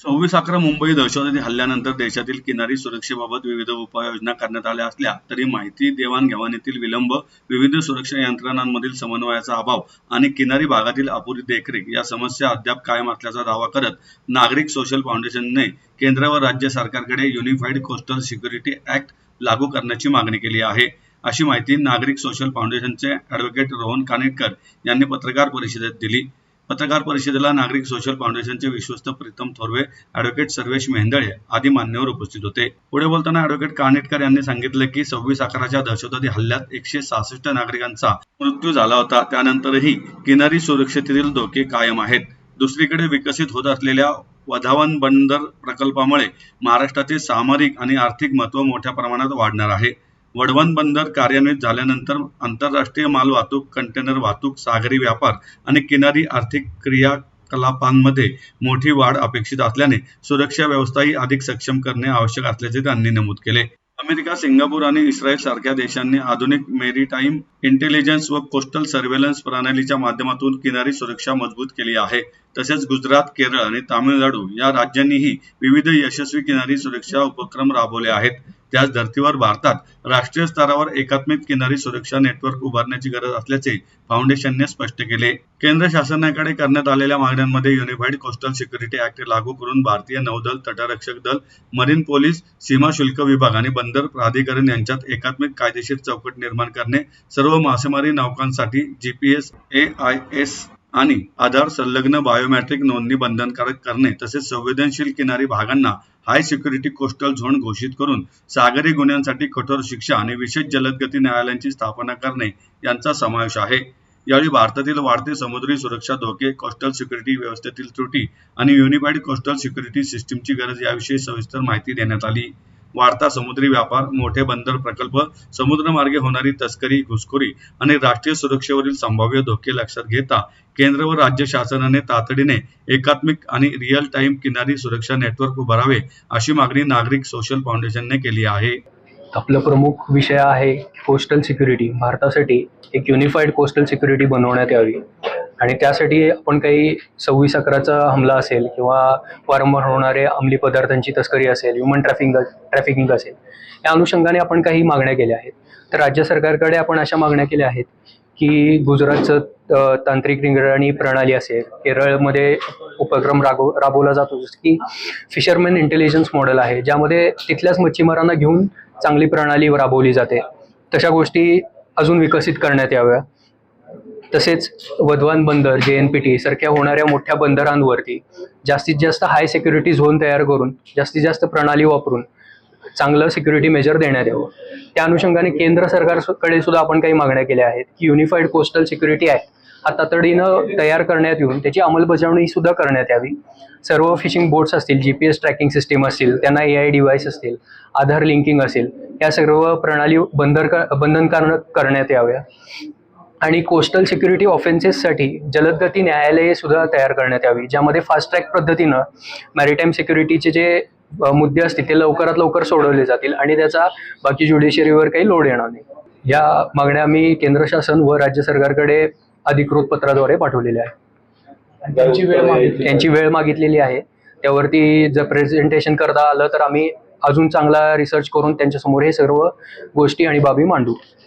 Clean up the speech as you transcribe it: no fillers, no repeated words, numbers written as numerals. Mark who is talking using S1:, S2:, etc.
S1: 26/11 मुंबई दहशतवादी हल्ल्यानंतर देशातील किनारी सुरक्षेबाबत विविध उपाययोजना करण्यात आल्या असल्या तरी माहिती देवाणघेवाणीतील विलंब, विविध सुरक्षा यंत्रणांमधील समन्वयाचा अभाव आणि किनारी भागातील अपुरी देखरेख या समस्या अद्याप कायम असल्याचा दावा करत नागरिक सोशल फाउंडेशनने केंद्र व राज्य सरकारकडे युनिफाईड कोस्टल सिक्युरिटी ऍक्ट लागू करण्याची मागणी केली आहे. अशी माहिती नागरिक सोशल फाउंडेशनचे ॲडव्होकेट रोहन कानेटकर यांनी पत्रकार परिषदेत दिली. पत्रकार परिषदेला नागरिक सोशल फाउंडेशनचे विश्वस्त प्रीतम थोरवे, ॲडव्होकेट सर्वेश मेहेंदळे आदी मान्यवर उपस्थित होते. पुढे बोलताना ॲडव्होकेट कानेटकर यांनी सांगितलं की 26/11च्या दहशतवादी हल्ल्यात 166 नागरिकांचा मृत्यू झाला होता. त्यानंतरही किनारी सुरक्षेतील धोके कायम आहेत. दुसरीकडे विकसित होत असलेल्या वधावन बंदर प्रकल्पामुळे महाराष्ट्राचे सामरिक आणि आर्थिक महत्त्व मोठ्या प्रमाणात वाढणार आहे. वढवण बंदर कार्यान्वित झाल्यानंतर आंतरराष्ट्रीय मालवाहतूक, कंटेनर वाहतूक, सागरी व्यापार आणि किनारी आर्थिक क्रियाकलापांमध्ये मोठी वाढ अपेक्षित असल्याने सुरक्षा व्यवस्थाही अधिक सक्षम करणे आवश्यक असल्याचे त्यांनी नमूद केले. अमेरिका, सिंगापूर आणि इस्रायल सारख्या देशांनी आधुनिक मेरीटाईम इंटेलिजन्स व कोस्टल सर्व्हेलन्स प्रणालीच्या माध्यमातून किनारी सुरक्षा मजबूत केली आहे. तसेच गुजरात, केरळ आणि तामिळनाडू या राज्यांनीही विविध यशस्वी किनारी सुरक्षा उपक्रम राबवले आहेत. त्याच धर्तीवर भारतात राष्ट्रीय स्तरावर एकात्मिक किनारी सुरक्षा नेटवर्क उभारण्याची गरज असल्याचे फाउंडेशनने स्पष्ट केले. केंद्र शासनाकडे करण्यात आलेल्या मागण्यांमध्ये युनिफाईड कोस्टल सिक्युरिटी ऍक्ट लागू करून भारतीय नौदल, तटरक्षक दल, मरीन पोलीस, सीमा शुल्क विभाग आणि बंदर प्राधिकरण यांच्यात एकात्मिक कायदेशीर चौकट निर्माण करणे, सर्व मासेमारी नौकांसाठी GPS, AIS आणि आधार संलग्न बायोमेट्रिक नोंदणी बंधनकारक करणे, तसेच संवेदनशील किनारी भागांना हाय सिक्युरिटी कोस्टल झोन घोषित करून सागरी गुन्ह्यांसाठी कठोर शिक्षा आणि विशेष जलदगती न्यायालयांची स्थापना करणे यांचा समावेश आहे. यावेळी भारतातील वाढते समुद्री सुरक्षा धोके, कोस्टल सिक्युरिटी व्यवस्थेतील त्रुटी आणि युनिफाईड कोस्टल सिक्युरिटी सिस्टीमची गरज याविषयी सविस्तर माहिती देण्यात आली. वाढता समुद्री व्यापार, मोठे बंदर प्रकल्प, समुद्रमार्गे होणारी तस्करी, घुसखोरी आणि राष्ट्रीय सुरक्षेवरील संभाव्य धोके लक्षात घेता केंद्र व राज्य शासनाने तातडीने एकात्मिक आणि रिअल टाइम किनारी सुरक्षा नेटवर्क उभारावे अशी मागणी नागरिक सोशल फाउंडेशनने केली आहे.
S2: आपला प्रमुख विषय आहे कोस्टल सिक्युरिटी. भारतासाठी एक युनिफाईड कोस्टल सिक्युरिटी बनवण्यात यावी आणि त्यासाठी आपण काही 26/11चा हमला असेल किंवा वारंवार होणारे अंमली पदार्थांची तस्करी असेल, ह्युमन ट्रॅफिकिंग असेल, या अनुषंगाने आपण काही मागण्या केल्या आहेत. तर राज्य सरकारकडे आपण अशा मागण्या केल्या आहेत की गुजरातचं तांत्रिक निगराणी प्रणाली असेल, केरळमध्ये उपक्रम राबवला जातो जसं की फिशरमॅन इंटेलिजन्स मॉडेल आहे, ज्यामध्ये तिथल्याच मच्छीमारांना घेऊन चांगली प्रणाली राबवली जाते. तशा गोष्टी अजून विकसित करण्यात याव्या. तसेच वधवान बंदर, JNPT सारख्या होणाऱ्या मोठ्या बंदरांवरती जास्तीत जास्त हाय सिक्युरिटी झोन तयार करून जास्तीत जास्त प्रणाली वापरून चांगलं सिक्युरिटी मेजर देण्यात यावं. त्या अनुषंगाने केंद्र सरकारकडे सुद्धा आपण काही मागण्या केल्या आहेत की युनिफाईड कोस्टल सिक्युरिटी ऍक्ट हा तातडीनं तयार करण्यात येऊन त्याची अंमलबजावणी सुद्धा करण्यात यावी. सर्व फिशिंग बोट्स असतील, GPS ट्रॅकिंग सिस्टीम असतील, त्यांना AI डिव्हाइस असतील, आधार लिंकिंग असेल, या सर्व प्रणाली बंधनकारक करण्यात याव्या. आणि कोस्टल सिक्युरिटी ऑफेन्सेससाठी जलदगती न्यायालये सुद्धा तयार करण्यात यावी, ज्यामध्ये फास्ट ट्रॅक पद्धतीनं मॅरिटाईम सिक्युरिटीचे जे मुद्दे असतील ते लवकरात लवकर सोडवले जातील आणि त्याचा बाकी ज्युडिशरीवर काही लोड येणार नाही. या मागण्या आम्ही केंद्र शासन व राज्य सरकारकडे अधिकृत पत्राद्वारे पाठवलेल्या आहेत. त्यांची वेळ मागितलेली आहे. त्यावरती जर प्रेझेंटेशन करता आलं तर आम्ही अजून चांगला रिसर्च करून त्यांच्यासमोर हे सर्व गोष्टी आणि बाबी मांडू.